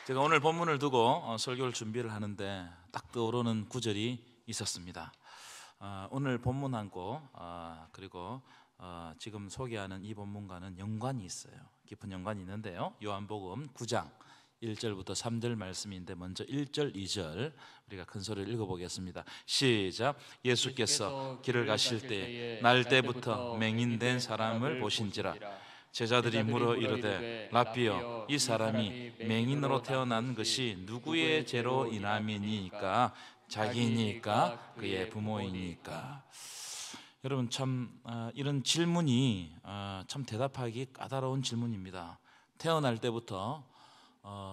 제가 오늘 본문을 두고 설교를 준비를 하는데 딱 떠오르는 구절이 있었습니다. 오늘 본문하고 그리고 지금 소개하는 이 본문과는 연관이 있어요. 깊은 연관이 있는데요. 요한복음 9장 1절부터 3절 말씀인데 먼저 1절, 2절 우리가 큰 소리를 읽어보겠습니다. 시작. 예수께서 길을 가실 때 날 때부터 맹인된 사람을 보신지라. 제자들이 물어 이르되 라삐여, 이 사람이 맹인으로 태어난 것이 누구의 죄로 인함이니까? 자기니까 그의 부모이니까? 여러분 참 이런 질문이 참 대답하기 까다로운 질문입니다. 태어날 때부터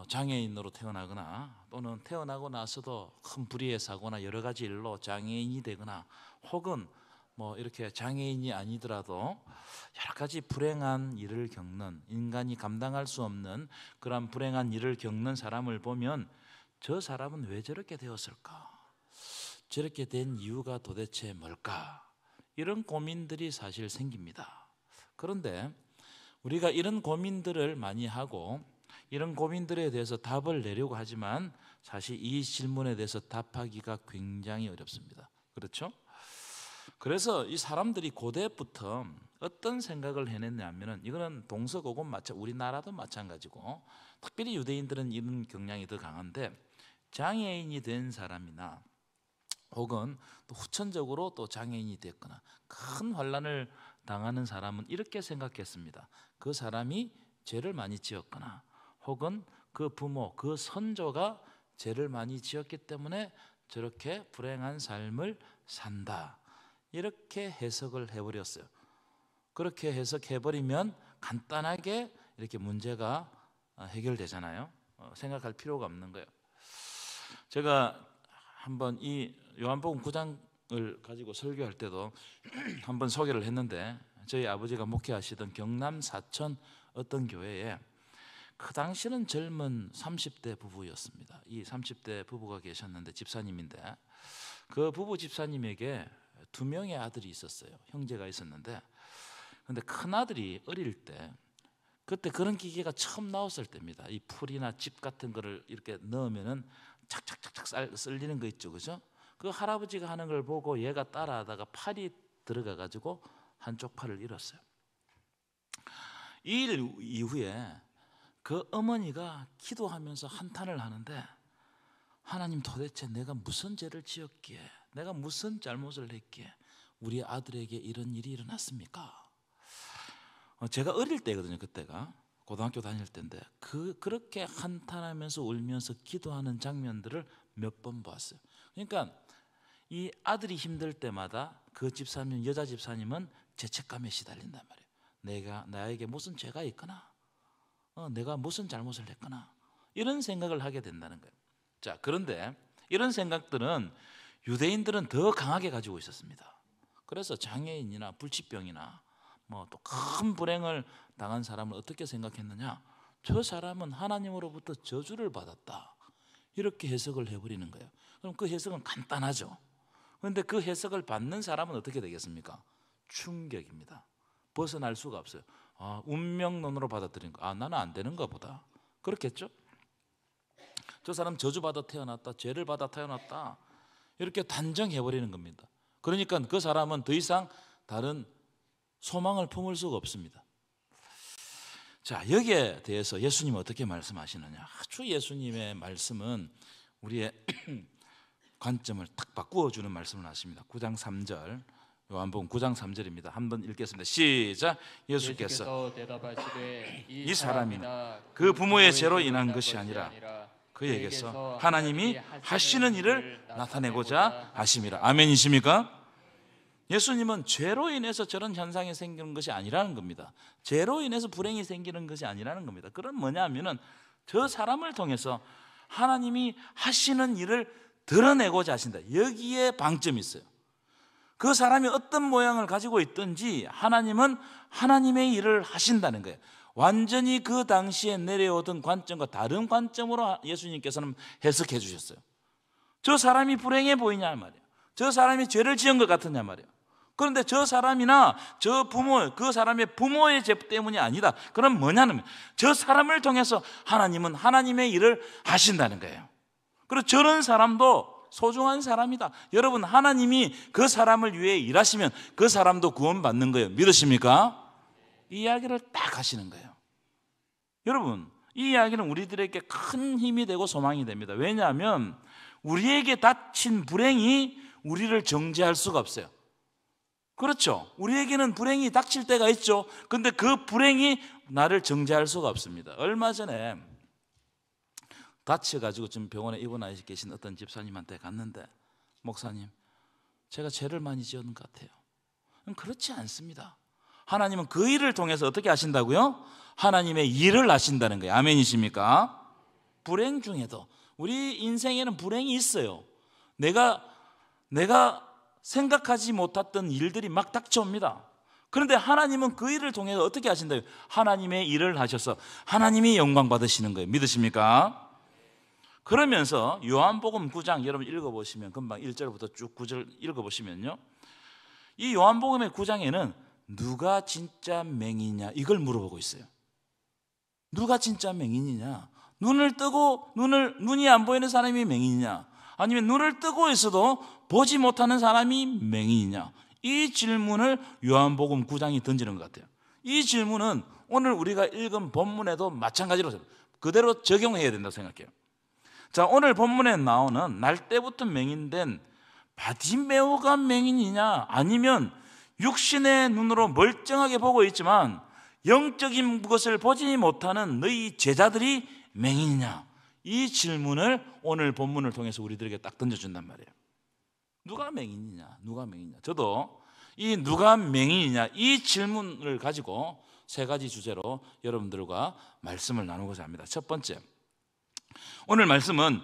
장애인으로 태어나거나 또는 태어나고 나서도 큰 불의의 사고나 여러 가지 일로 장애인이 되거나 혹은 뭐 이렇게 장애인이 아니더라도 여러 가지 불행한 일을 겪는, 인간이 감당할 수 없는 그런 불행한 일을 겪는 사람을 보면 저 사람은 왜 저렇게 되었을까? 저렇게 된 이유가 도대체 뭘까? 이런 고민들이 사실 생깁니다. 그런데 우리가 이런 고민들을 많이 하고 이런 고민들에 대해서 답을 내려고 하지만 사실 이 질문에 대해서 답하기가 굉장히 어렵습니다. 그렇죠? 그래서 이 사람들이 고대부터 어떤 생각을 해냈냐면은, 이거는 동서고금 우리나라도 마찬가지고 특별히 유대인들은 이런 경향이 더 강한데, 장애인이 된 사람이나 혹은 또 후천적으로 또 장애인이 됐거나 큰 환난을 당하는 사람은 이렇게 생각했습니다. 그 사람이 죄를 많이 지었거나 혹은 그 부모, 그 선조가 죄를 많이 지었기 때문에 저렇게 불행한 삶을 산다, 이렇게 해석을 해버렸어요. 그렇게 해석해버리면 간단하게 이렇게 문제가 해결되잖아요. 생각할 필요가 없는 거예요. 제가 한번 이 요한복음 9장을 가지고 설교할 때도 한번 소개를 했는데, 저희 아버지가 목회하시던 경남 사천 어떤 교회에 그 당시는 젊은 30대 부부였습니다. 이 30대 부부가 계셨는데, 집사님인데 그 부부 집사님에게 2명의 아들이 있었어요. 형제가 있었는데, 근데 큰 아들이 어릴 때, 그때 그런 기계가 처음 나왔을 때입니다. 이 풀이나 집 같은 거를 이렇게 넣으면은 착착착착 썰리는 거 있죠, 그죠? 그 할아버지가 하는 걸 보고 얘가 따라하다가 팔이 들어가 가지고 한쪽 팔을 잃었어요. 이 일 이후에 그 어머니가 기도하면서 한탄을 하는데, 하나님, 도대체 내가 무슨 죄를 지었기에, 내가 무슨 잘못을 했기에 우리 아들에게 이런 일이 일어났습니까? 제가 어릴 때거든요. 그때가 고등학교 다닐 때인데 그렇게 한탄하면서 울면서 기도하는 장면들을 몇 번 봤어요. 그러니까 이 아들이 힘들 때마다 그 집사님, 여자 집사님은 죄책감에 시달린단 말이에요. 나에게 무슨 죄가 있거나 내가 무슨 잘못을 했거나 이런 생각을 하게 된다는 거예요. 자, 그런데 이런 생각들은 유대인들은 더 강하게 가지고 있었습니다. 그래서 장애인이나 불치병이나 뭐 또 큰 불행을 당한 사람을 어떻게 생각했느냐? 저 사람은 하나님으로부터 저주를 받았다, 이렇게 해석을 해버리는 거예요. 그럼 그 해석은 간단하죠. 그런데 그 해석을 받는 사람은 어떻게 되겠습니까? 충격입니다. 벗어날 수가 없어요. 운명론으로 받아들인 거. 나는 안 되는가 보다. 그렇겠죠? 저 사람 저주받아 태어났다, 죄를 받아 태어났다, 이렇게 단정해버리는 겁니다. 그러니까 그 사람은 더 이상 다른 소망을 품을 수가 없습니다. 자, 여기에 대해서 예수님은 어떻게 말씀하시느냐? 아주 예수님의 말씀은 우리의 관점을 딱 바꾸어주는 말씀을 하십니다. 9장 3절, 요한복음 9장 3절입니다. 한번 읽겠습니다. 시작. 예수께서 대답하시되 이 사람이나 그 부모의 죄로 인한 것이 아니라 그에게서 하나님이 하시는 일을 나타내고자 하심이라. 아멘이십니까? 예수님은 죄로 인해서 저런 현상이 생기는 것이 아니라는 겁니다. 죄로 인해서 불행이 생기는 것이 아니라는 겁니다. 그건 뭐냐면은 저 사람을 통해서 하나님이 하시는 일을 드러내고자 하신다. 여기에 방점이 있어요. 그 사람이 어떤 모양을 가지고 있든지 하나님은 하나님의 일을 하신다는 거예요. 완전히 그 당시에 내려오던 관점과 다른 관점으로 예수님께서는 해석해 주셨어요. 저 사람이 불행해 보이냐 말이에요. 저 사람이 죄를 지은 것 같으냐 말이에요. 그런데 저 사람이나 저 부모, 그 사람의 부모의 죄 때문이 아니다. 그럼 뭐냐면 저 사람을 통해서 하나님은 하나님의 일을 하신다는 거예요. 그리고 저런 사람도 소중한 사람이다. 여러분, 하나님이 그 사람을 위해 일하시면 그 사람도 구원받는 거예요. 믿으십니까? 이 이야기를 딱 하시는 거예요. 여러분, 이 이야기는 우리들에게 큰 힘이 되고 소망이 됩니다. 왜냐하면 우리에게 닥친 불행이 우리를 정죄할 수가 없어요. 그렇죠? 우리에게는 불행이 닥칠 때가 있죠. 근데 그 불행이 나를 정죄할 수가 없습니다. 얼마 전에 다쳐가지고 지금 병원에 입원해 계신 어떤 집사님한테 갔는데, 목사님, 제가 죄를 많이 지은 것 같아요. 그렇지 않습니다. 하나님은 그 일을 통해서 어떻게 하신다고요? 하나님의 일을 하신다는 거예요. 아멘이십니까? 불행 중에도 우리 인생에는 불행이 있어요. 내가 생각하지 못했던 일들이 막 닥쳐옵니다. 그런데 하나님은 그 일을 통해서 어떻게 하신다고요? 하나님의 일을 하셔서 하나님이 영광 받으시는 거예요. 믿으십니까? 그러면서 요한복음 9장 여러분 읽어보시면, 금방 1절부터 쭉 9절 읽어보시면요, 이 요한복음의 9장에는 누가 진짜 맹인이냐 이걸 물어보고 있어요. 누가 진짜 맹인이냐? 눈을 뜨고 눈이 안 보이는 사람이 맹인이냐? 아니면 눈을 뜨고 있어도 보지 못하는 사람이 맹인이냐? 이 질문을 요한복음 9장이 던지는 것 같아요. 이 질문은 오늘 우리가 읽은 본문에도 마찬가지로 그대로 적용해야 된다고 생각해요. 자, 오늘 본문에 나오는 날 때부터 맹인된 바디메오가 맹인이냐, 아니면 육신의 눈으로 멀쩡하게 보고 있지만 영적인 것을 보지 못하는 너희 제자들이 맹인이냐, 이 질문을 오늘 본문을 통해서 우리들에게 딱 던져준단 말이에요. 누가 맹인이냐, 누가 맹인이냐. 저도 이 누가 맹인이냐 이 질문을 가지고 세 가지 주제로 여러분들과 말씀을 나누고자 합니다. 첫 번째, 오늘 말씀은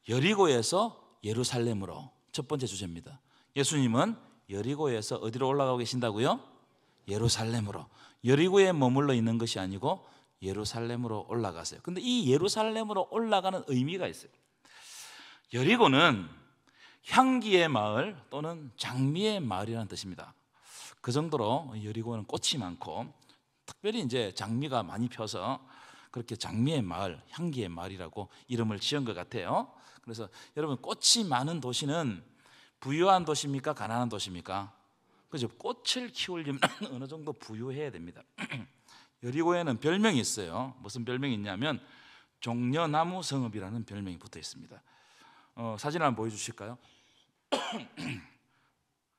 여리고에서 예루살렘으로, 첫 번째 주제입니다. 예수님은 여리고에서 어디로 올라가고 계신다고요? 예루살렘으로. 여리고에 머물러 있는 것이 아니고 예루살렘으로 올라가세요. 근데 이 예루살렘으로 올라가는 의미가 있어요. 여리고는 향기의 마을 또는 장미의 마을이라는 뜻입니다. 그 정도로 여리고는 꽃이 많고, 특별히 이제 장미가 많이 펴서 그렇게 장미의 마을, 향기의 마을이라고 이름을 지은 것 같아요. 그래서 여러분, 꽃이 많은 도시는 부유한 도시입니까? 가난한 도시입니까? 그죠? 꽃을 키우려면 어느 정도 부유해야 됩니다. 여리고에는 별명이 있어요. 무슨 별명이 있냐면 종려나무 성읍이라는 별명이 붙어 있습니다. 사진 한번 보여주실까요?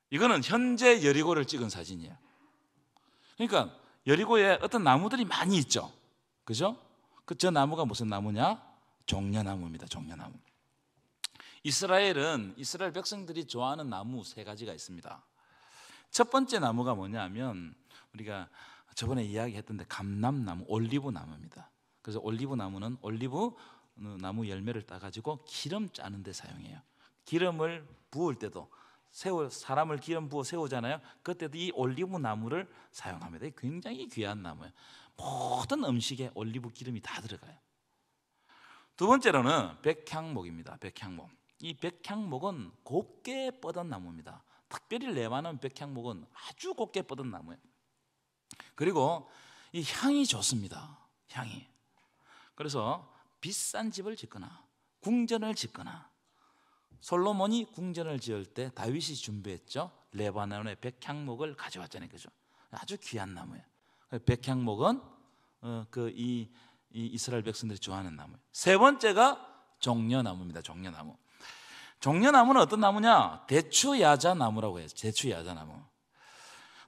이거는 현재 여리고를 찍은 사진이에요. 그러니까 여리고에 어떤 나무들이 많이 있죠. 그죠? 저 나무가 무슨 나무냐? 종려나무입니다. 종려나무. 이스라엘 백성들이 좋아하는 나무 세 가지가 있습니다. 첫 번째 나무가 뭐냐면 우리가 저번에 이야기했던데 감람나무, 올리브 나무입니다. 그래서 올리브 나무는 올리브 나무 열매를 따가지고 기름 짜는 데 사용해요. 기름을 부을 때도 사람을 기름 부어 세우잖아요. 그때도 이 올리브 나무를 사용합니다. 굉장히 귀한 나무예요. 모든 음식에 올리브 기름이 다 들어가요. 두 번째로는 백향목입니다. 백향목. 이 백향목은 곱게 뻗은 나무입니다. 특별히 레바논 백향목은 아주 곱게 뻗은 나무예요. 그리고 이 향이 좋습니다. 향이. 그래서 비싼 집을 짓거나 궁전을 짓거나, 솔로몬이 궁전을 지을 때 다윗이 준비했죠. 레바논의 백향목을 가져왔잖아요. 그죠? 아주 귀한 나무예요. 백향목은 이 이스라엘 백성들이 좋아하는 나무예요. 세 번째가 종려나무입니다. 종려나무. 종려나무는 어떤 나무냐? 대추야자나무라고 해요. 대추야자나무.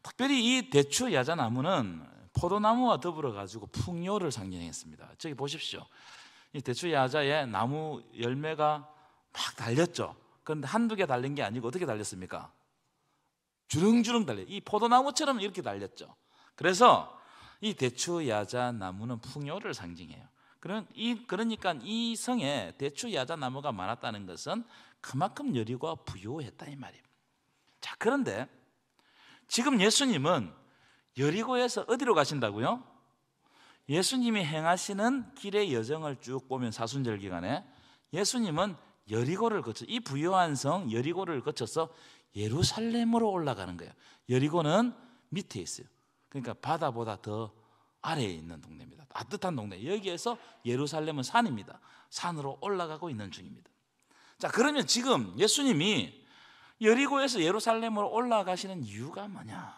특별히 이 대추야자나무는 포도나무와 더불어 가지고 풍요를 상징했습니다. 저기 보십시오. 이 대추야자에 나무 열매가 막 달렸죠. 그런데 한두 개 달린 게 아니고 어떻게 달렸습니까? 주렁주렁 달려요. 이 포도나무처럼 이렇게 달렸죠. 그래서 이 대추야자나무는 풍요를 상징해요. 그러니까 이 성에 대추야자나무가 많았다는 것은 그만큼 여리고가 부유했다 이 말이에요. 자, 그런데 지금 예수님은 여리고에서 어디로 가신다고요? 예수님이 행하시는 길의 여정을 쭉 보면 사순절 기간에 예수님은 여리고를 거쳐, 이 부유한 성 여리고를 거쳐서 예루살렘으로 올라가는 거예요. 여리고는 밑에 있어요. 그러니까 바다보다 더 아래에 있는 동네입니다. 따뜻한 동네. 여기에서 예루살렘은 산입니다. 산으로 올라가고 있는 중입니다. 자, 그러면 지금 예수님이 여리고에서 예루살렘으로 올라가시는 이유가 뭐냐?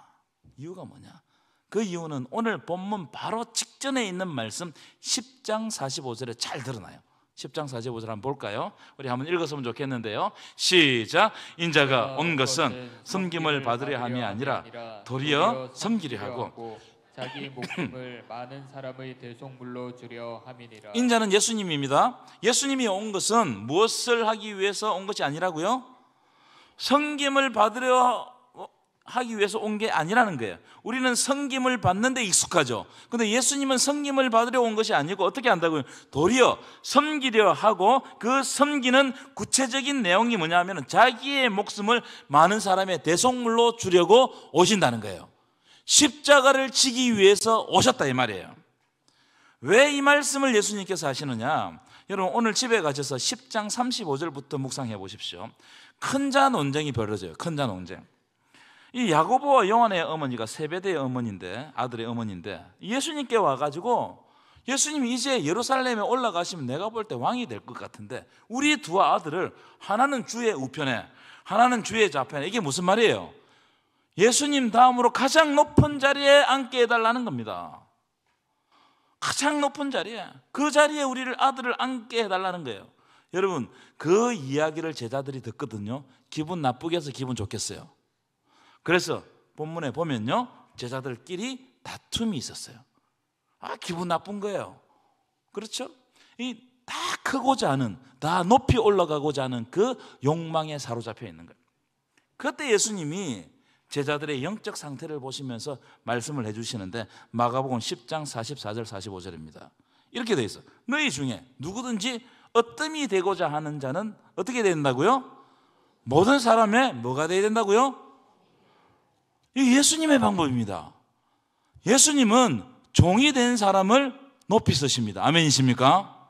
이유가 뭐냐? 그 이유는 오늘 본문 바로 직전에 있는 말씀 10장 45절에 잘 드러나요. 10장 45절 한번 볼까요? 우리 한번 읽었으면 좋겠는데요. 시작. 인자가 온 것은 섬김을 받으려 함이 아니라 도리어 섬기려 하고 자기 목숨을 많은 사람의 대속물로 주려 함이니라. 인자는 예수님입니다. 예수님이 온 것은 무엇을 하기 위해서 온 것이 아니라고요? 섬김을 받으려 하기 위해서 온 게 아니라는 거예요. 우리는 섬김을 받는 데 익숙하죠. 근데 예수님은 섬김을 받으려 온 것이 아니고 어떻게 한다고요? 도리어 섬기려 하고, 그 섬기는 구체적인 내용이 뭐냐면 자기의 목숨을 많은 사람의 대속물로 주려고 오신다는 거예요. 십자가를 지기 위해서 오셨다 이 말이에요. 왜 이 말씀을 예수님께서 하시느냐? 여러분 오늘 집에 가셔서 10장 35절부터 묵상해 보십시오. 큰 자 논쟁이 벌어져요. 큰 자 논쟁. 이 야고보와 요한의 어머니가 세베대의 어머니인데, 아들의 어머니인데, 예수님께 와가지고 예수님이 이제 예루살렘에 올라가시면 내가 볼 때 왕이 될 것 같은데 우리 두 아들을 하나는 주의 우편에 하나는 주의 좌편에, 이게 무슨 말이에요? 예수님 다음으로 가장 높은 자리에 앉게 해달라는 겁니다. 가장 높은 자리에, 그 자리에 우리를 아들을 앉게 해달라는 거예요. 여러분 그 이야기를 제자들이 듣거든요. 기분 나쁘게 해서 기분 좋겠어요. 그래서 본문에 보면요, 제자들끼리 다툼이 있었어요. 기분 나쁜 거예요. 그렇죠? 다 크고자 하는, 다 높이 올라가고자 하는 그 욕망에 사로잡혀 있는 거예요. 그때 예수님이 제자들의 영적 상태를 보시면서 말씀을 해주시는데 마가복음 10장 44절 45절입니다. 이렇게 되어 있어. 너희 중에 누구든지 어뜸이 되고자 하는 자는 어떻게 된다고요? 모든 사람의 뭐가 되어야 된다고요? 이 예수님의 방법입니다. 예수님은 종이 된 사람을 높이 쓰십니다. 아멘이십니까?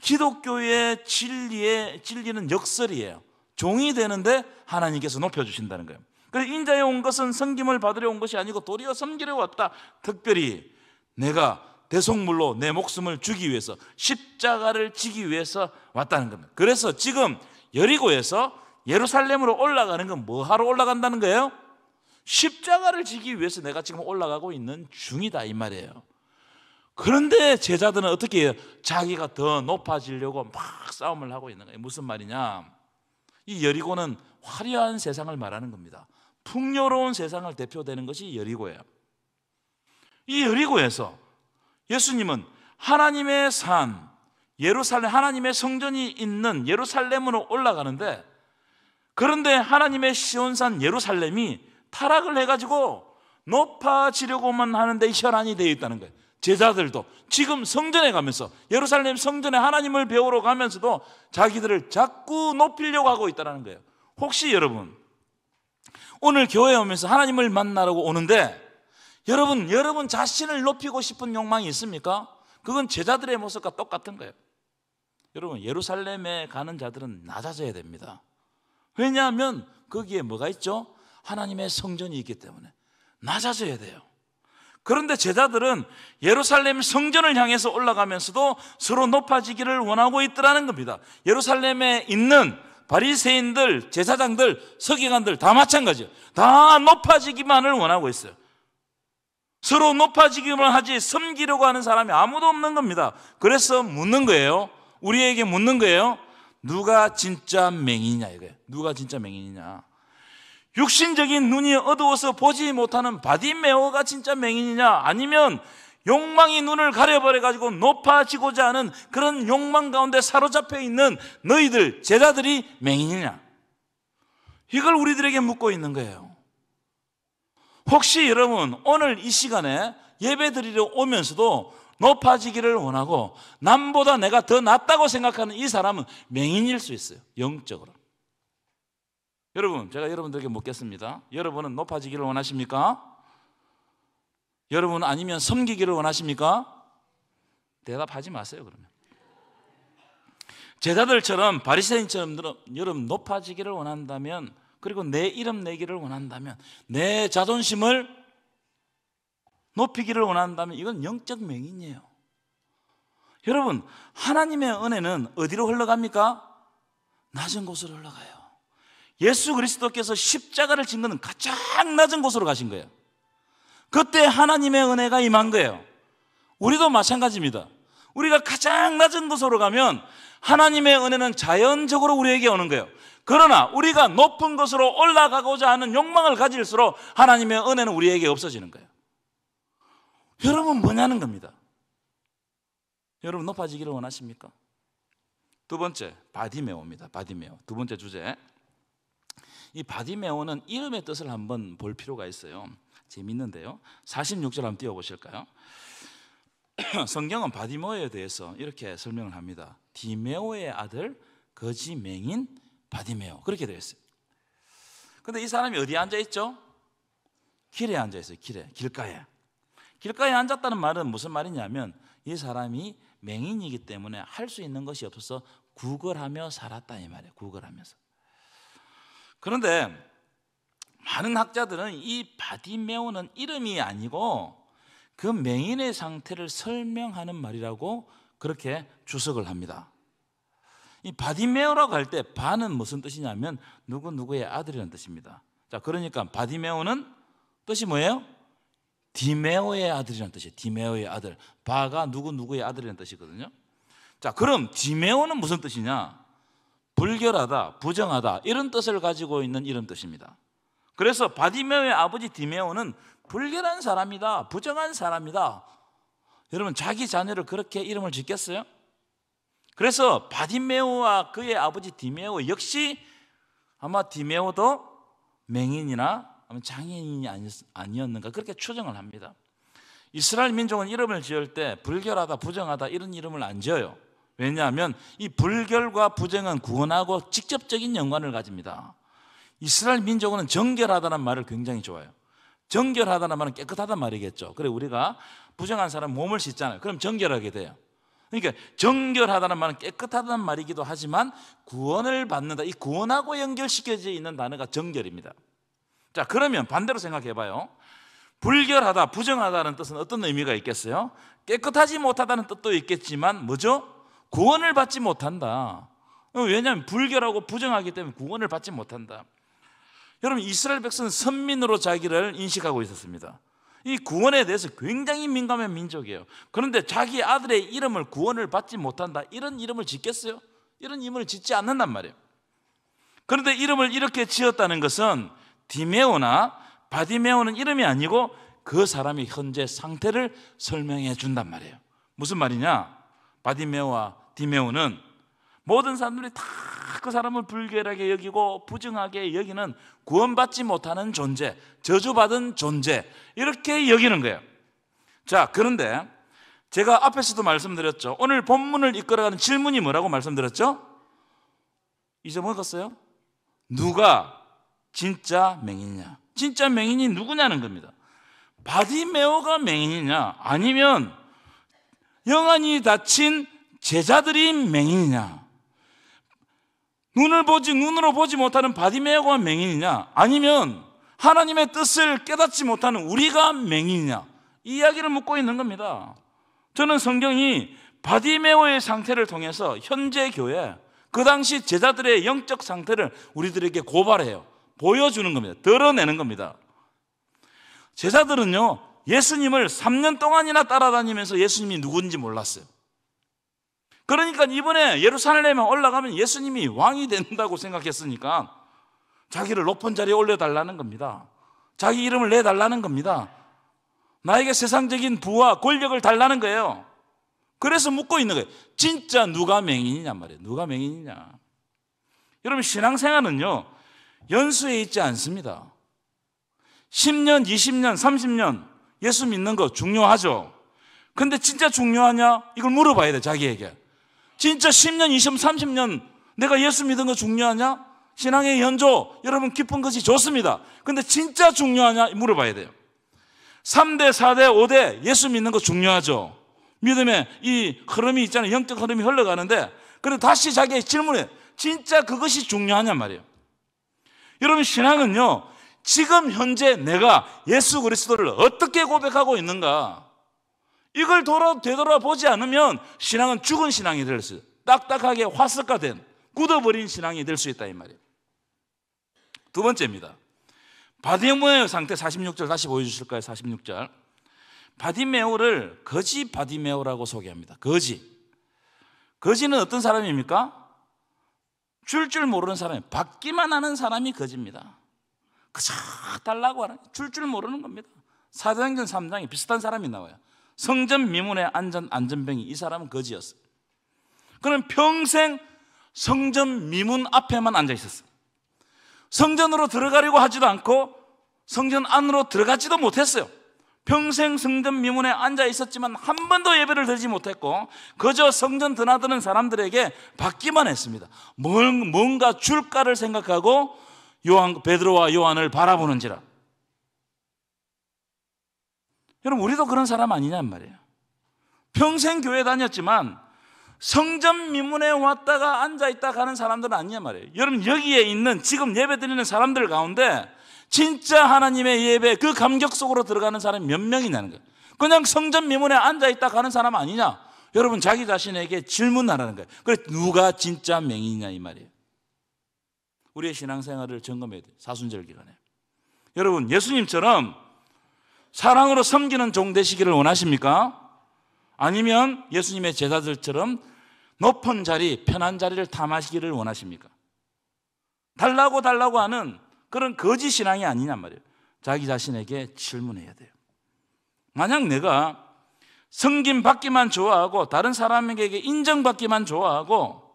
기독교의 진리는 역설이에요. 종이 되는데 하나님께서 높여주신다는 거예요. 그래서 인자에 온 것은 섬김을 받으려 온 것이 아니고 도리어 섬기려 왔다. 특별히 내가 대속물로 내 목숨을 주기 위해서, 십자가를 지기 위해서 왔다는 겁니다. 그래서 지금 여리고에서 예루살렘으로 올라가는 건 뭐 하러 올라간다는 거예요? 십자가를 지기 위해서 내가 지금 올라가고 있는 중이다 이 말이에요. 그런데 제자들은 어떻게 해요? 자기가 더 높아지려고 막 싸움을 하고 있는 거예요. 무슨 말이냐? 이 여리고는 화려한 세상을 말하는 겁니다. 풍요로운 세상을 대표되는 것이 여리고예요. 이 여리고에서 예수님은 하나님의 산 예루살렘, 하나님의 성전이 있는 예루살렘으로 올라가는데, 그런데 하나님의 시온산 예루살렘이 타락을 해가지고 높아지려고만 하는데 혈안이 되어 있다는 거예요. 제자들도 지금 성전에 가면서, 예루살렘 성전에 하나님을 배우러 가면서도 자기들을 자꾸 높이려고 하고 있다는 거예요. 혹시 여러분 오늘 교회에 오면서 하나님을 만나려고 오는데 여러분 자신을 높이고 싶은 욕망이 있습니까? 그건 제자들의 모습과 똑같은 거예요. 여러분 예루살렘에 가는 자들은 낮아져야 됩니다. 왜냐하면 거기에 뭐가 있죠? 하나님의 성전이 있기 때문에 낮아져야 돼요. 그런데 제자들은 예루살렘 성전을 향해서 올라가면서도 서로 높아지기를 원하고 있더라는 겁니다. 예루살렘에 있는 바리새인들, 제사장들, 서기관들 다 마찬가지예요. 다 높아지기만을 원하고 있어요. 서로 높아지기만 하지 섬기려고 하는 사람이 아무도 없는 겁니다. 그래서 묻는 거예요. 우리에게 묻는 거예요. 누가 진짜 맹인이냐 이거예요. 누가 진짜 맹인이냐. 육신적인 눈이 어두워서 보지 못하는 바디메오가 진짜 맹인이냐, 아니면 욕망이 눈을 가려버려가지고 높아지고자 하는 그런 욕망 가운데 사로잡혀 있는 너희들 제자들이 맹인이냐, 이걸 우리들에게 묻고 있는 거예요. 혹시 여러분 오늘 이 시간에 예배 드리러 오면서도 높아지기를 원하고 남보다 내가 더 낫다고 생각하는 이 사람은 맹인일 수 있어요. 영적으로. 여러분 제가 여러분들에게 묻겠습니다. 여러분은 높아지기를 원하십니까? 여러분 아니면 섬기기를 원하십니까? 대답하지 마세요. 그러면 제자들처럼 바리새인처럼 여러분 높아지기를 원한다면, 그리고 내 이름 내기를 원한다면, 내 자존심을 높이기를 원한다면 이건 영적 맹인이에요. 여러분, 하나님의 은혜는 어디로 흘러갑니까? 낮은 곳으로 흘러가요. 예수 그리스도께서 십자가를 진 것은 가장 낮은 곳으로 가신 거예요. 그때 하나님의 은혜가 임한 거예요. 우리도 마찬가지입니다. 우리가 가장 낮은 곳으로 가면 하나님의 은혜는 자연적으로 우리에게 오는 거예요. 그러나 우리가 높은 곳으로 올라가고자 하는 욕망을 가질수록 하나님의 은혜는 우리에게 없어지는 거예요. 여러분 뭐냐는 겁니다. 여러분 높아지기를 원하십니까? 두 번째, 바디메오입니다. 바디메오. 두 번째 주제. 이 바디메오는 이름의 뜻을 한번 볼 필요가 있어요. 재밌는데요. 46절 한번 띄워보실까요? 성경은 바디메오에 대해서 이렇게 설명을 합니다. 디메오의 아들, 거지 맹인 바디메오. 그렇게 되어 있어요. 근데 이 사람이 어디에 앉아있죠? 길에 앉아있어요. 길가에. 길가에 앉았다는 말은 무슨 말이냐면 이 사람이 맹인이기 때문에 할 수 있는 것이 없어서 구걸하며 살았다 이 말이에요. 구걸하면서. 그런데 많은 학자들은 이 바디메오는 이름이 아니고 그 맹인의 상태를 설명하는 말이라고 그렇게 주석을 합니다. 이 바디메오라고 할 때 바는 무슨 뜻이냐면 누구누구의 아들이라는 뜻입니다. 자, 그러니까 바디메오는 뜻이 뭐예요? 디메오의 아들이라는 뜻이에요. 디메오의 아들. 바가 누구누구의 아들이라는 뜻이거든요. 자, 그럼 디메오는 무슨 뜻이냐? 불결하다, 부정하다 이런 뜻을 가지고 있는 이런 뜻입니다. 그래서 바디메오의 아버지 디메오는 불결한 사람이다, 부정한 사람이다. 여러분 자기 자녀를 그렇게 이름을 짓겠어요? 그래서 바디메오와 그의 아버지 디메오 역시 아마 디메오도 맹인이나 장애인이 아니었는가 그렇게 추정을 합니다. 이스라엘 민족은 이름을 지을 때 불결하다, 부정하다 이런 이름을 안 지어요. 왜냐하면 이 불결과 부정은 구원하고 직접적인 연관을 가집니다. 이스라엘 민족은 정결하다는 말을 굉장히 좋아해요. 정결하다는 말은 깨끗하다는 말이겠죠. 그래 우리가 부정한 사람 몸을 씻잖아요. 그럼 정결하게 돼요. 그러니까 정결하다는 말은 깨끗하다는 말이기도 하지만 구원을 받는다, 이 구원하고 연결시켜져 있는 단어가 정결입니다. 자, 그러면 반대로 생각해 봐요. 불결하다, 부정하다는 뜻은 어떤 의미가 있겠어요? 깨끗하지 못하다는 뜻도 있겠지만 뭐죠? 구원을 받지 못한다. 왜냐하면 불결하고 부정하기 때문에 구원을 받지 못한다. 여러분 이스라엘 백성은 선민으로 자기를 인식하고 있었습니다. 이 구원에 대해서 굉장히 민감한 민족이에요. 그런데 자기 아들의 이름을 구원을 받지 못한다, 이런 이름을 짓겠어요? 이런 이름을 짓지 않는단 말이에요. 그런데 이름을 이렇게 지었다는 것은 디메오나 바디메오는 이름이 아니고 그 사람의 현재 상태를 설명해 준단 말이에요. 무슨 말이냐? 바디메오와 디메오는 모든 사람들이 다 그 사람을 불결하게 여기고 부정하게 여기는 구원받지 못하는 존재, 저주받은 존재 이렇게 여기는 거예요. 자, 그런데 제가 앞에서도 말씀드렸죠. 오늘 본문을 이끌어가는 질문이 뭐라고 말씀드렸죠? 잊어먹었어요? 누가 진짜 맹인이냐? 진짜 맹인이 누구냐는 겁니다. 바디메오가 맹인이냐? 아니면 영안이 닫힌 제자들이 맹인이냐? 눈으로 보지 못하는 바디메오가 맹인이냐? 아니면 하나님의 뜻을 깨닫지 못하는 우리가 맹인이냐? 이 이야기를 묻고 있는 겁니다. 저는 성경이 바디메오의 상태를 통해서 현재 교회, 그 당시 제자들의 영적 상태를 우리들에게 고발해요. 보여주는 겁니다. 드러내는 겁니다. 제자들은요, 예수님을 3년 동안이나 따라다니면서 예수님이 누군지 몰랐어요. 그러니까 이번에 예루살렘에 올라가면 예수님이 왕이 된다고 생각했으니까 자기를 높은 자리에 올려달라는 겁니다. 자기 이름을 내달라는 겁니다. 나에게 세상적인 부와 권력을 달라는 거예요. 그래서 묻고 있는 거예요. 진짜 누가 맹인이냐 말이에요. 누가 맹인이냐. 여러분 신앙생활은요 연수에 있지 않습니다. 10년, 20년, 30년 예수 믿는 거 중요하죠. 근데 진짜 중요하냐? 이걸 물어봐야 돼, 자기에게. 진짜 10년, 20년, 30년 내가 예수 믿은 거 중요하냐? 신앙의 연조, 여러분 기쁜 것이 좋습니다. 근데 진짜 중요하냐? 물어봐야 돼요. 3대, 4대, 5대 예수 믿는 거 중요하죠. 믿음의 이 흐름이 있잖아요. 영적 흐름이 흘러가는데 그리고 다시 자기의 질문에 진짜 그것이 중요하냔 말이에요. 여러분, 신앙은요, 지금 현재 내가 예수 그리스도를 어떻게 고백하고 있는가, 이걸 되돌아보지 않으면 신앙은 죽은 신앙이 될 수 있어요. 딱딱하게 화석화된 굳어버린 신앙이 될 수 있다 이 말이에요. 두 번째입니다. 바디메오의 상태 46절 다시 보여주실까요? 46절. 바디메오를 거지 바디메오라고 소개합니다. 거지는 어떤 사람입니까? 줄 모르는 사람이에요. 받기만 하는 사람이 거지입니다. 그저 달라고 하는, 줄 모르는 겁니다. 사도행전 3장에 비슷한 사람이 나와요. 성전 미문에 앉은 안전병이, 이 사람은 거지였어요. 그는 평생 성전 미문 앞에만 앉아 있었어요. 성전으로 들어가려고 하지도 않고 성전 안으로 들어가지도 못했어요. 평생 성전 미문에 앉아 있었지만 한 번도 예배를 드리지 못했고 그저 성전 드나드는 사람들에게 받기만 했습니다. 뭔가 줄까를 생각하고 베드로와 요한을 바라보는지라. 여러분, 우리도 그런 사람 아니냔 말이에요. 평생 교회 다녔지만 성전 미문에 왔다가 앉아있다 가는 사람들은 아니냔 말이에요. 여러분, 여기에 있는 지금 예배 드리는 사람들 가운데 진짜 하나님의 예배 그 감격 속으로 들어가는 사람이 몇 명이냐는 거예요. 그냥 성전 미문에 앉아있다 가는 사람 아니냐? 여러분, 자기 자신에게 질문하라는 거예요. 그래, 누가 진짜 맹인이냐 이 말이에요. 우리의 신앙생활을 점검해야 돼요. 사순절 기간에. 여러분, 예수님처럼 사랑으로 섬기는 종 되시기를 원하십니까? 아니면 예수님의 제자들처럼 높은 자리, 편한 자리를 탐하시기를 원하십니까? 달라고 하는 그런 거짓 신앙이 아니냔 말이에요. 자기 자신에게 질문해야 돼요. 만약 내가 섬김 받기만 좋아하고 다른 사람에게 인정받기만 좋아하고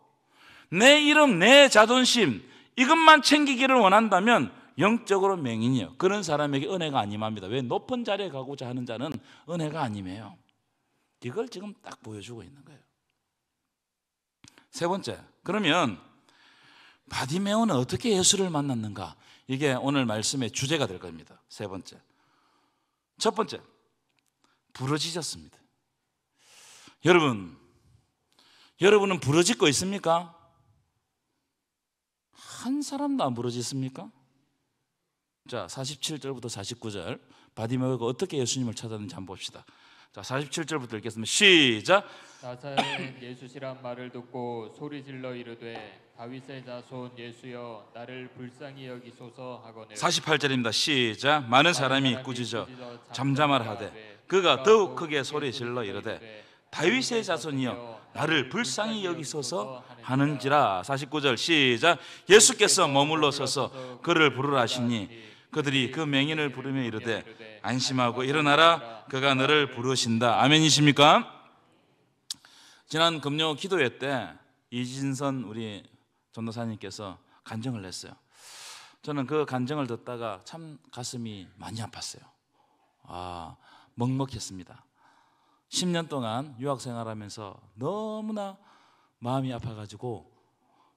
내 이름, 내 자존심 이것만 챙기기를 원한다면 영적으로 맹인이에요. 그런 사람에게 은혜가 아님합니다. 왜? 높은 자리에 가고자 하는 자는 은혜가 아님해요. 이걸 지금 딱 보여주고 있는 거예요. 세 번째, 그러면 바디메오는 어떻게 예수를 만났는가? 이게 오늘 말씀의 주제가 될 겁니다. 세 번째, 첫 번째, 부르짖었습니다. 여러분은 부르짖고 있습니까? 한 사람도 안 부르짖습니까? 자, 47절부터 49절 바디메오가 어떻게 예수님을 찾았는지 한번 봅시다. 자, 47절부터 읽겠습니다. 시작. 나사렛 예수시란 말을 듣고 소리질러 이르되 다윗의 자손 예수여 나를 불쌍히 여기소서 하거늘. 48절입니다. 시작. 많은 사람이 꾸짖어 잠잠하라 하되 그가 더욱 크게 소리질러 이르되 다윗의 자손이여 나를 불쌍히 여기소서 하는지라. 49절 시작. 예수께서 머물러 서서 그를 부르라 하시니 그들이 그 맹인을 부르며 이르되 안심하고 일어나라 그가 너를 부르신다. 아멘이십니까? 지난 금요 기도회 때 이진선 우리 전도사님께서 간증을 했어요. 저는 그 간증을 듣다가 참 가슴이 많이 아팠어요. 먹먹했습니다. 10년 동안 유학생활하면서 너무나 마음이 아파가지고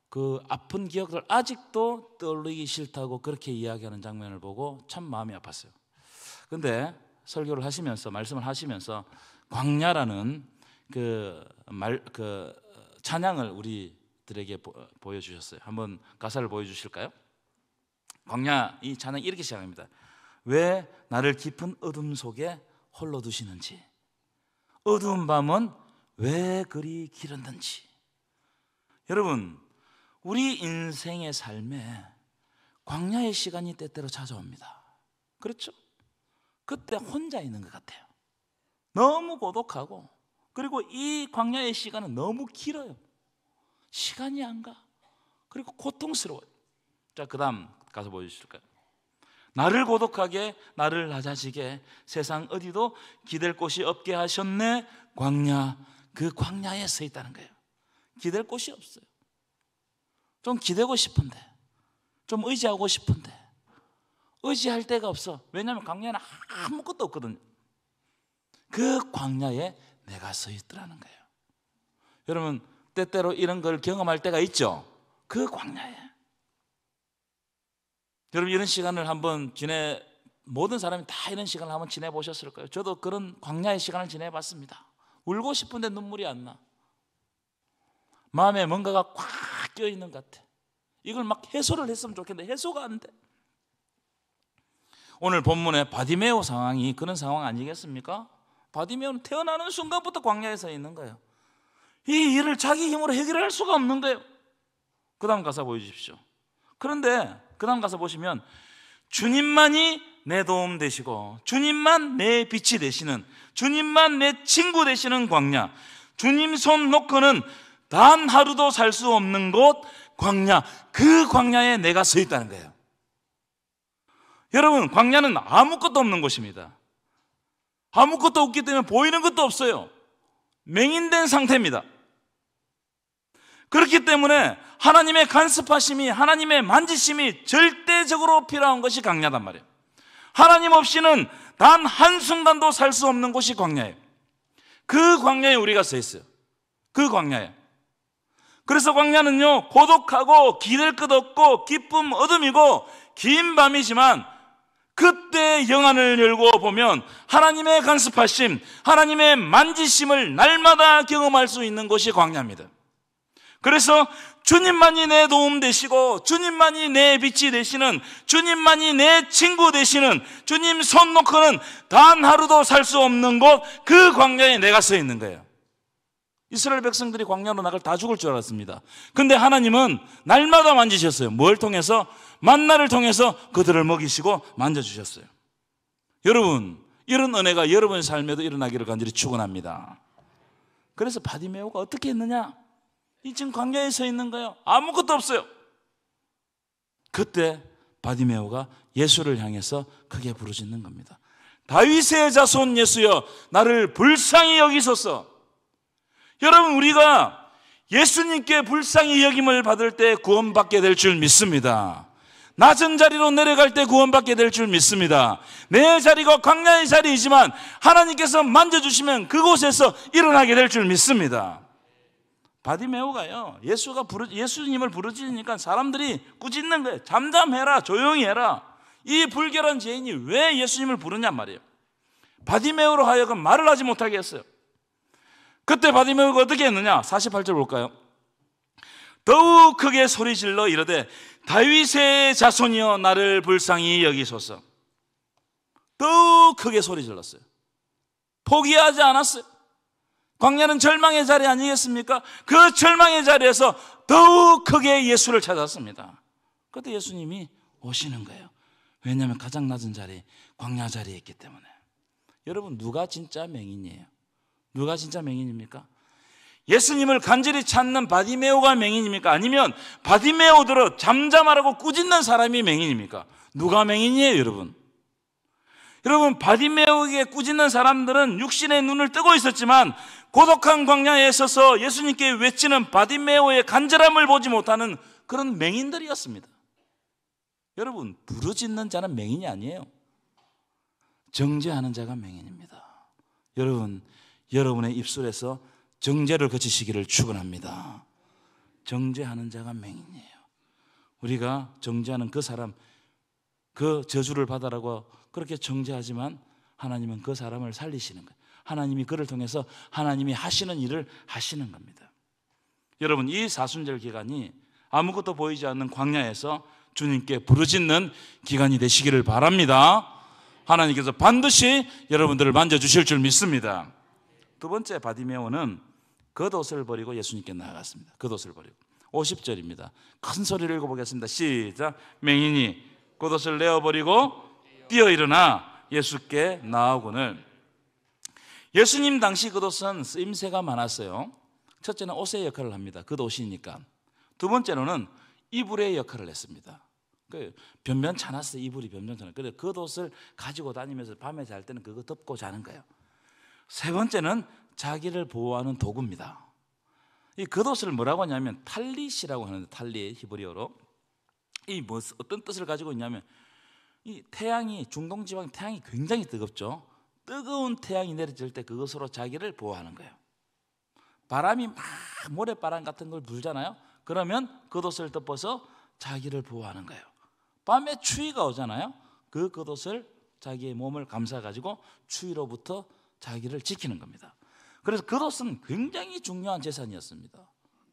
그 아픈 기억을 아직도 떠올리기 싫다고 그렇게 이야기하는 장면을 보고 참 마음이 아팠어요. 그런데 설교를 하시면서 말씀을 하시면서 광야라는 그 찬양을 우리들에게 보여주셨어요. 한번 가사를 보여주실까요? 광야 이 찬양이 이렇게 시작합니다. 왜 나를 깊은 어둠 속에 홀로 두시는지, 어두운 밤은 왜 그리 길었는지. 여러분, 우리 인생의 삶에 광야의 시간이 때때로 찾아옵니다. 그렇죠? 그때 혼자 있는 것 같아요. 너무 고독하고, 그리고 이 광야의 시간은 너무 길어요. 시간이 안 가. 그리고 고통스러워요. 자, 그 다음 가서 보여주실까요? 나를 고독하게, 나를 낮아지게 세상 어디도 기댈 곳이 없게 하셨네. 광야, 그 광야에 서 있다는 거예요. 기댈 곳이 없어요. 좀 기대고 싶은데, 좀 의지하고 싶은데 의지할 데가 없어. 왜냐하면 광야는 아무것도 없거든요. 그 광야에 내가 서 있더라는 거예요. 여러분, 때때로 이런 걸 경험할 때가 있죠. 그 광야에. 여러분, 이런 시간을 한번 모든 사람이 다 이런 시간을 한번 지내보셨을 거예요. 저도 그런 광야의 시간을 지내봤습니다. 울고 싶은데 눈물이 안 나. 마음에 뭔가가 꽉 껴있는 것 같아. 이걸 막 해소를 했으면 좋겠는데 해소가 안 돼. 오늘 본문의 바디메오 상황이 그런 상황 아니겠습니까? 바디메오는 태어나는 순간부터 광야에 서 있는 거예요. 이 일을 자기 힘으로 해결할 수가 없는 거예요. 그 다음 가사 보여주십시오. 그런데 그 다음 가사 보시면 주님만이 내 도움 되시고 주님만 내 빛이 되시는, 주님만 내 친구 되시는 광야, 주님 손 놓고는 단 하루도 살 수 없는 곳 광야, 그 광야에 내가 서 있다는 거예요. 여러분, 광야는 아무것도 없는 곳입니다. 아무것도 없기 때문에 보이는 것도 없어요. 맹인된 상태입니다. 그렇기 때문에 하나님의 간섭하심이, 하나님의 만지심이 절대적으로 필요한 것이 광야단 말이에요. 하나님 없이는 단 한순간도 살 수 없는 곳이 광야예요. 그 광야에 우리가 서 있어요. 그 광야에. 그래서 광야는요, 고독하고 기댈 것 없고 기쁨 어둠이고 긴 밤이지만 그때 영안을 열고 보면 하나님의 간섭하심, 하나님의 만지심을 날마다 경험할 수 있는 곳이 광야입니다. 그래서 주님만이 내 도움 되시고 주님만이 내 빛이 되시는, 주님만이 내 친구 되시는, 주님 손 놓고는 단 하루도 살 수 없는 곳, 그 광야에 내가 서 있는 거예요. 이스라엘 백성들이 광야로 나갈 다 죽을 줄 알았습니다. 근데 하나님은 날마다 만지셨어요. 뭘 통해서? 만나를 통해서 그들을 먹이시고 만져주셨어요. 여러분, 이런 은혜가 여러분의 삶에도 일어나기를 간절히 축원합니다. 그래서 바디메오가 어떻게 했느냐? 이 지금 광야에 서 있는 거예요. 아무것도 없어요. 그때 바디메오가 예수를 향해서 크게 부르짖는 겁니다. 다윗의 자손 예수여, 나를 불쌍히 여기소서. 여러분, 우리가 예수님께 불쌍히 여김을 받을 때 구원받게 될 줄 믿습니다. 낮은 자리로 내려갈 때 구원받게 될 줄 믿습니다. 내 자리가 광야의 자리이지만 하나님께서 만져주시면 그곳에서 일어나게 될 줄 믿습니다. 바디메오가요, 예수님을 부르짖으니까 사람들이 꾸짖는 거예요. 잠잠해라, 조용히 해라. 이 불결한 죄인이 왜 예수님을 부르냔 말이에요. 바디메오로 하여금 말을 하지 못하게 했어요. 그때 바디메오가 어떻게 했느냐? 48절 볼까요? 더욱 크게 소리질러 이르되 다윗의 자손이여, 나를 불쌍히 여기소서. 더욱 크게 소리질렀어요. 포기하지 않았어요. 광야는 절망의 자리 아니겠습니까? 그 절망의 자리에서 더욱 크게 예수를 찾았습니다. 그때 예수님이 오시는 거예요. 왜냐하면 가장 낮은 자리, 광야 자리에 있기 때문에. 여러분, 누가 진짜 맹인이에요? 누가 진짜 맹인입니까? 예수님을 간절히 찾는 바디메오가 맹인입니까? 아니면 바디메오대로 잠잠하라고 꾸짖는 사람이 맹인입니까? 누가 맹인이에요, 여러분? 여러분, 바디메오에게 꾸짖는 사람들은 육신의 눈을 뜨고 있었지만 고독한 광야에 서서 예수님께 외치는 바디메오의 간절함을 보지 못하는 그런 맹인들이었습니다. 여러분, 부르짖는 자는 맹인이 아니에요. 정죄하는 자가 맹인입니다. 여러분, 여러분의 입술에서 정죄를 거치시기를 축원합니다. 정죄하는 자가 맹인이에요. 우리가 정죄하는 그 사람, 그 저주를 받아라고 그렇게 정죄하지만 하나님은 그 사람을 살리시는 거예요. 하나님이 그를 통해서 하나님이 하시는 일을 하시는 겁니다. 여러분, 이 사순절 기간이 아무것도 보이지 않는 광야에서 주님께 부르짖는 기간이 되시기를 바랍니다. 하나님께서 반드시 여러분들을 만져주실 줄 믿습니다. 두 번째, 바디메오는 겉옷을 버리고 예수님께 나아갔습니다. 겉옷을 버리고. 50절입니다. 큰 소리를 읽어보겠습니다. 시작. 맹인이 겉옷을 내어버리고 뛰어 일어나 예수께 나아오거늘. 예수님 당시 겉옷은 쓰임새가 많았어요. 첫째는 옷의 역할을 합니다. 겉옷이니까. 두 번째로는 이불의 역할을 했습니다. 변변찮았어요. 이불이 변변찮아요. 그래서 겉옷을 가지고 다니면서 밤에 잘 때는 그거 덮고 자는 거예요. 세 번째는 자기를 보호하는 도구입니다. 이 겉옷을 뭐라고 하냐면 탈릿이라고 하는데, 탈릿, 히브리어로. 이 어떤 뜻을 가지고 있냐면, 이 태양이, 중동 지방 태양이 굉장히 뜨겁죠. 뜨거운 태양이 내려질 때 그것으로 자기를 보호하는 거예요. 바람이 막 모래바람 같은 걸 불잖아요. 그러면 겉옷을 덮어서 자기를 보호하는 거예요. 밤에 추위가 오잖아요. 그 겉옷을 자기의 몸을 감싸가지고 추위로부터 자기를 지키는 겁니다. 그래서 겉옷은 굉장히 중요한 재산이었습니다.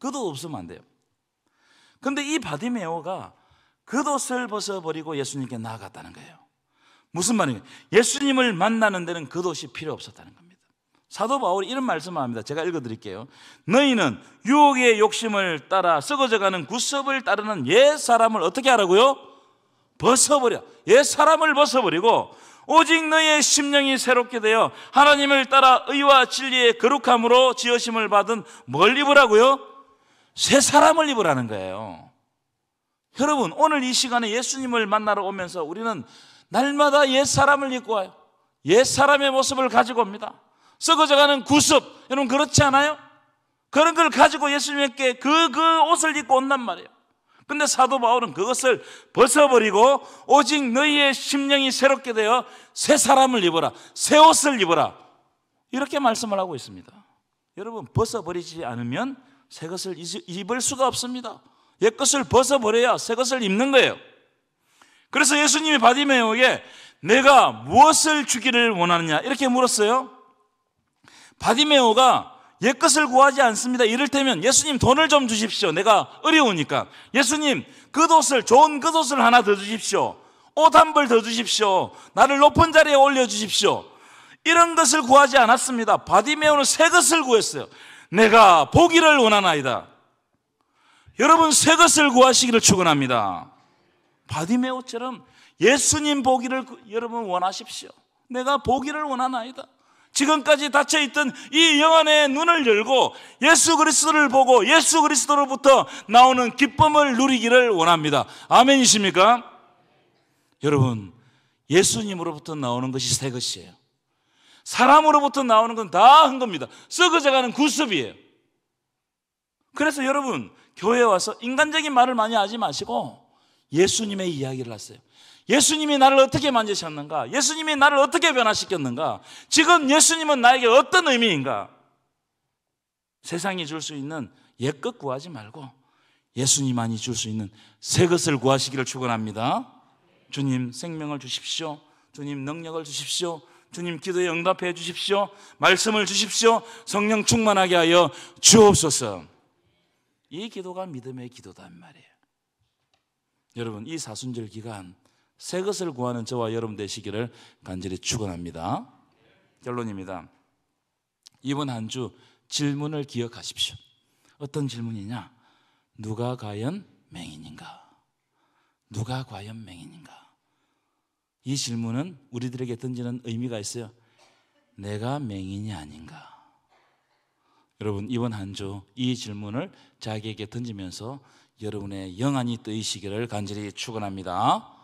겉옷 없으면 안 돼요. 근데 이 바디메오가 겉옷을 벗어버리고 예수님께 나아갔다는 거예요. 무슨 말이에요? 예수님을 만나는 데는 겉옷이 필요 없었다는 겁니다. 사도 바울이 이런 말씀을 합니다. 제가 읽어드릴게요. 너희는 유혹의 욕심을 따라 썩어져가는 구습을 따르는 옛 사람을 어떻게 하라고요? 벗어버려. 옛 사람을 벗어버리고 오직 너희의 심령이 새롭게 되어 하나님을 따라 의와 진리의 거룩함으로 지으심을 받은 뭘 입으라고요? 새 사람을 입으라는 거예요. 여러분, 오늘 이 시간에 예수님을 만나러 오면서 우리는 날마다 옛 사람을 입고 와요. 옛 사람의 모습을 가지고 옵니다. 썩어져가는 구습, 여러분 그렇지 않아요? 그런 걸 가지고 예수님께 그 옷을 입고 온단 말이에요. 근데 사도 바울은 그것을 벗어버리고 오직 너희의 심령이 새롭게 되어 새 사람을 입어라, 새 옷을 입어라, 이렇게 말씀을 하고 있습니다. 여러분, 벗어버리지 않으면 새 것을 입을 수가 없습니다. 옛 것을 벗어버려야 새 것을 입는 거예요. 그래서 예수님이 바디메오에게 내가 무엇을 주기를 원하느냐 이렇게 물었어요. 바디메오가 옛 것을 구하지 않습니다. 이를테면 예수님 돈을 좀 주십시오. 내가 어려우니까. 예수님 겉옷을, 좋은 겉옷을 하나 더 주십시오. 옷 한 벌 더 주십시오. 나를 높은 자리에 올려주십시오. 이런 것을 구하지 않았습니다. 바디메오는 새 것을 구했어요. 내가 보기를 원하나이다. 여러분, 새 것을 구하시기를 축원합니다. 바디메오처럼 예수님 보기를 여러분 원하십시오. 내가 보기를 원하나이다. 지금까지 닫혀있던 이 영안의 눈을 열고 예수 그리스도를 보고 예수 그리스도로부터 나오는 기쁨을 누리기를 원합니다. 아멘이십니까? 여러분, 예수님으로부터 나오는 것이 새 것이에요. 사람으로부터 나오는 건 다 한 겁니다. 썩어져가는 구습이에요. 그래서 여러분, 교회에 와서 인간적인 말을 많이 하지 마시고 예수님의 이야기를 하세요. 예수님이 나를 어떻게 만지셨는가? 예수님이 나를 어떻게 변화시켰는가? 지금 예수님은 나에게 어떤 의미인가? 세상이 줄 수 있는 옛것 구하지 말고 예수님만이 줄 수 있는 새 것을 구하시기를 축원합니다. 주님 생명을 주십시오. 주님 능력을 주십시오. 주님 기도에 응답해 주십시오. 말씀을 주십시오. 성령 충만하게 하여 주옵소서. 이 기도가 믿음의 기도단 말이에요. 여러분, 이 사순절 기간 새 것을 구하는 저와 여러분 되시기를 간절히 축원합니다. 결론입니다. 이번 한 주 질문을 기억하십시오. 어떤 질문이냐? 누가 과연 맹인인가? 누가 과연 맹인인가? 이 질문은 우리들에게 던지는 의미가 있어요. 내가 맹인이 아닌가? 여러분, 이번 한 주 이 질문을 자기에게 던지면서 여러분의 영안이 뜨이시기를 간절히 축원합니다.